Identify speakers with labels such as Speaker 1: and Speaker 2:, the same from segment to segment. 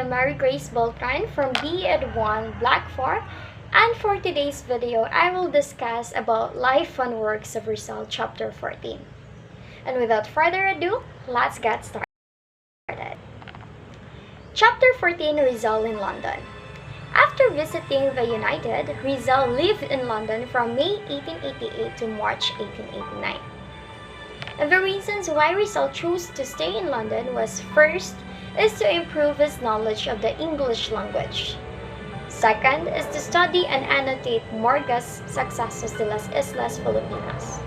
Speaker 1: Mary Grace Beltran from B.Ed1 Black 4, and for today's video, I will discuss about Life and Works of Rizal Chapter 14. And without further ado, let's get started. Chapter 14, Rizal in London. After visiting the United, Rizal lived in London from May 1888 to March 1889. And the reasons why Rizal chose to stay in London was first is to improve his knowledge of the English language. Second is to study and annotate Morga's Successos de las Islas Filipinas.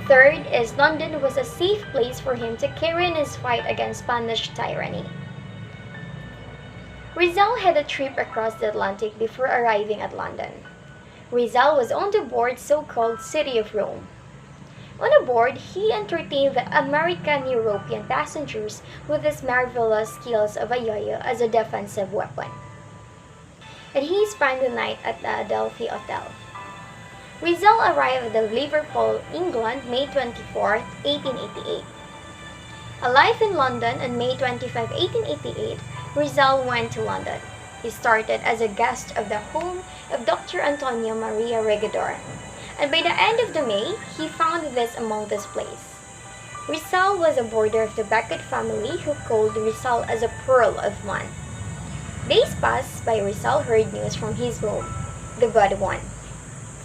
Speaker 1: Third is London was a safe place for him to carry on his fight against Spanish tyranny. Rizal had a trip across the Atlantic before arriving at London. Rizal was on the board so-called City of Rome. On board, he entertained the American European passengers with his marvelous skills of a yo-yo as a defensive weapon. And he spent the night at the Adelphi Hotel. Rizal arrived at Liverpool, England, May 24, 1888. Alive in London on May 25, 1888, Rizal went to London. He started as a guest of the home of Dr. Antonio Maria Regador, and by the end of the May, he found this among this place. Rizal was a boarder of the Becket family who called Rizal as a pearl of man. Days passed by. Rizal heard news from his home, the bad one.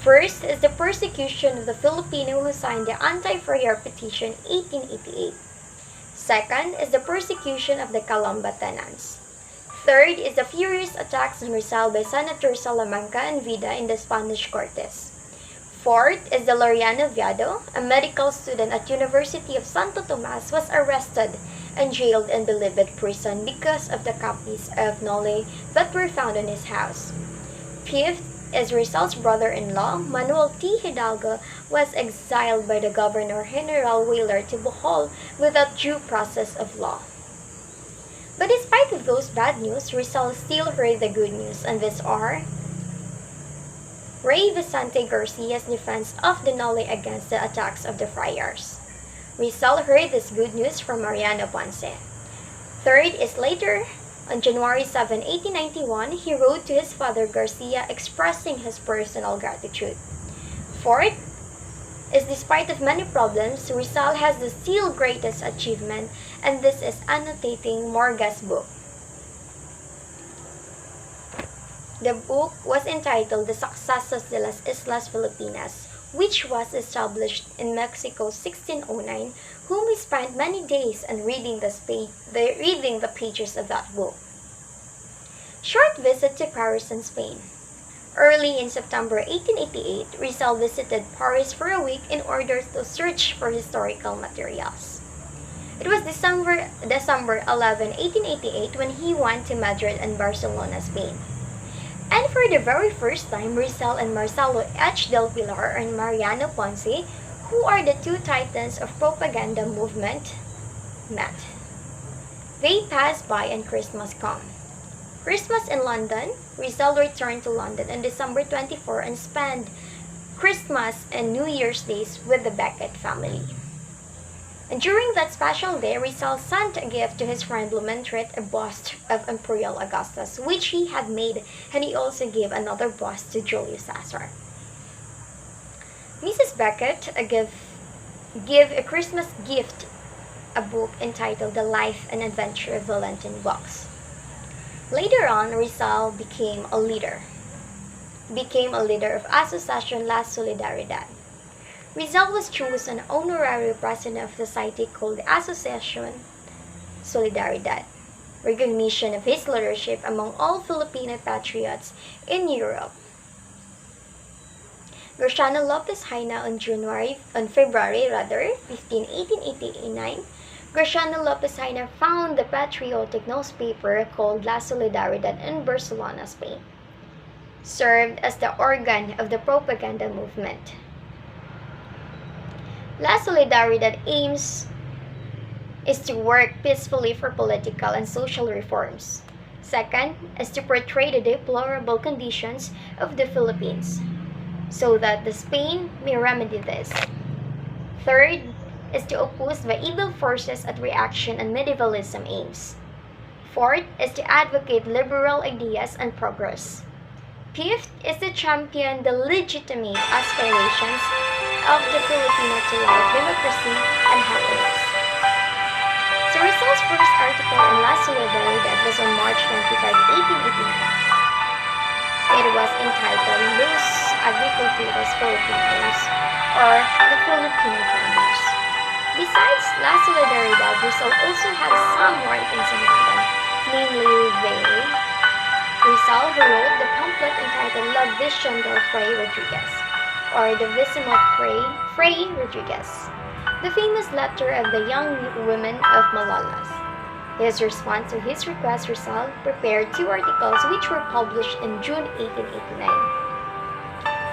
Speaker 1: First is the persecution of the Filipino who signed the Anti-Friar Petition 1888. Second is the persecution of the Calamba tenants. Third is the furious attacks on Rizal by Senator Salamanca and Vida in the Spanish Cortes. Fourth is the Laureano Viado, a medical student at University of Santo Tomas, was arrested and jailed in Bilibid prison because of the copies of Nole that were found in his house. Fifth is Rizal's brother-in-law, Manuel T. Hidalgo, was exiled by the Governor General Wheeler to Bohol without due process of law. But despite of those bad news, Rizal still heard the good news, and these are Rey Vicente Garcia's defense of the Nole against the attacks of the friars. Rizal heard this good news from Mariano Ponce. Third is later, on January 7, 1891, he wrote to his father Garcia expressing his personal gratitude. Fourth is despite of many problems, Rizal has the still greatest achievement, and this is annotating Morga's book. The book was entitled The Successos de las Islas Filipinas, which was established in Mexico 1609, whom he spent many days on reading the pages of that book. Short visit to Paris and Spain. Early in September 1888, Rizal visited Paris for a week in order to search for historical materials. It was December 11, 1888 when he went to Madrid and Barcelona, Spain. And for the very first time, Rizal and Marcelo H. del Pilar and Mariano Ponce, who are the two titans of propaganda movement, met. They passed by and Christmas come. Christmas in London, Rizal returned to London on December 24 and spent Christmas and New Year's days with the Becket family. And during that special day, Rizal sent a gift to his friend Blumentritt, a bust of Imperial Augustus, which he had made, and he also gave another bust to Julius Caesar. Mrs. Becket gave a Christmas gift, a book entitled The Life and Adventure of Valentin Box. Later on, Rizal became a leader of Asociación La Solidaridad. Rizal was chosen honorary president of the society called the Asociación Solidaridad, recognition of his leadership among all Filipino patriots in Europe. Graciano Lopez Haina on February 15, 1889, Graciano Lopez Haina found the patriotic newspaper called La Solidaridad in Barcelona, Spain, served as the organ of the propaganda movement. La Solidaridad aims is to work peacefully for political and social reforms. Second is to portray the deplorable conditions of the Philippines, so that the Spain may remedy this. Third is to oppose the evil forces at reaction and medievalism aims. Fourth is to advocate liberal ideas and progress. Fifth is to champion the legitimate aspirations of the Filipino to life, democracy, and happiness. So Rizal's first article in La Solidaridad was on March 25, 1889. It was entitled Los Agricultores Filipinos, or the Filipino Farmers. Besides La Solidaridad, Rizal also had some writings in London, namely Rizal, who wrote the pamphlet entitled La Visión del Fray Rodriguez, or the Vision of Fray Rodriguez, the famous letter of the young women of Malolos. His response to his request, Rizal prepared two articles which were published in June 1889.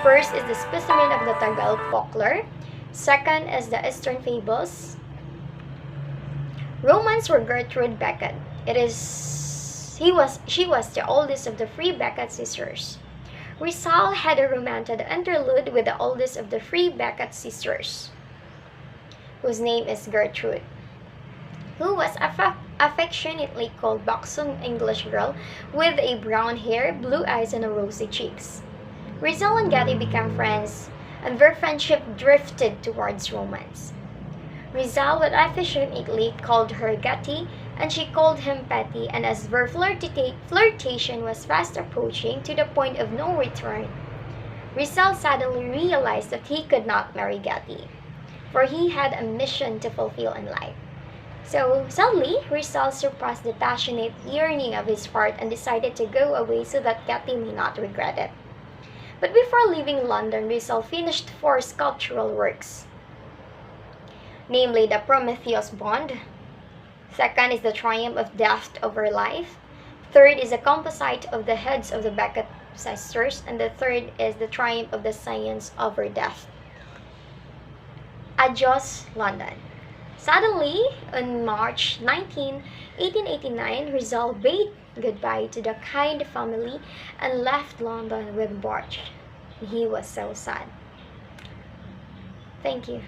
Speaker 1: First is the specimen of the Tagal folklore. Second is the Eastern fables. Romance for Gertrude Becket. She was the oldest of the three Becket sisters. Rizal had a romantic interlude with the oldest of the three Becket sisters, whose name is Gertrude, who was affectionately called buxom English girl with a brown hair, blue eyes, and rosy cheeks. Rizal and Getty became friends, and their friendship drifted towards romance. Rizal would affectionately called her Getty, and she called him Petty, and as their flirtation was fast approaching to the point of no return, Rizal suddenly realized that he could not marry Getty, for he had a mission to fulfill in life. So sadly, Rizal surpassed the passionate yearning of his heart and decided to go away so that Getty may not regret it. But before leaving London, Rizal finished 4 sculptural works, namely the Prometheus Bond. Second is the Triumph of Death over Life. Third is a composite of the heads of the Becket sisters, and the third is the Triumph of the Science over Death. Adios, London. Suddenly, on March 19, 1889, Rizal bade goodbye to the kind family and left London with Borch. He was so sad. Thank you.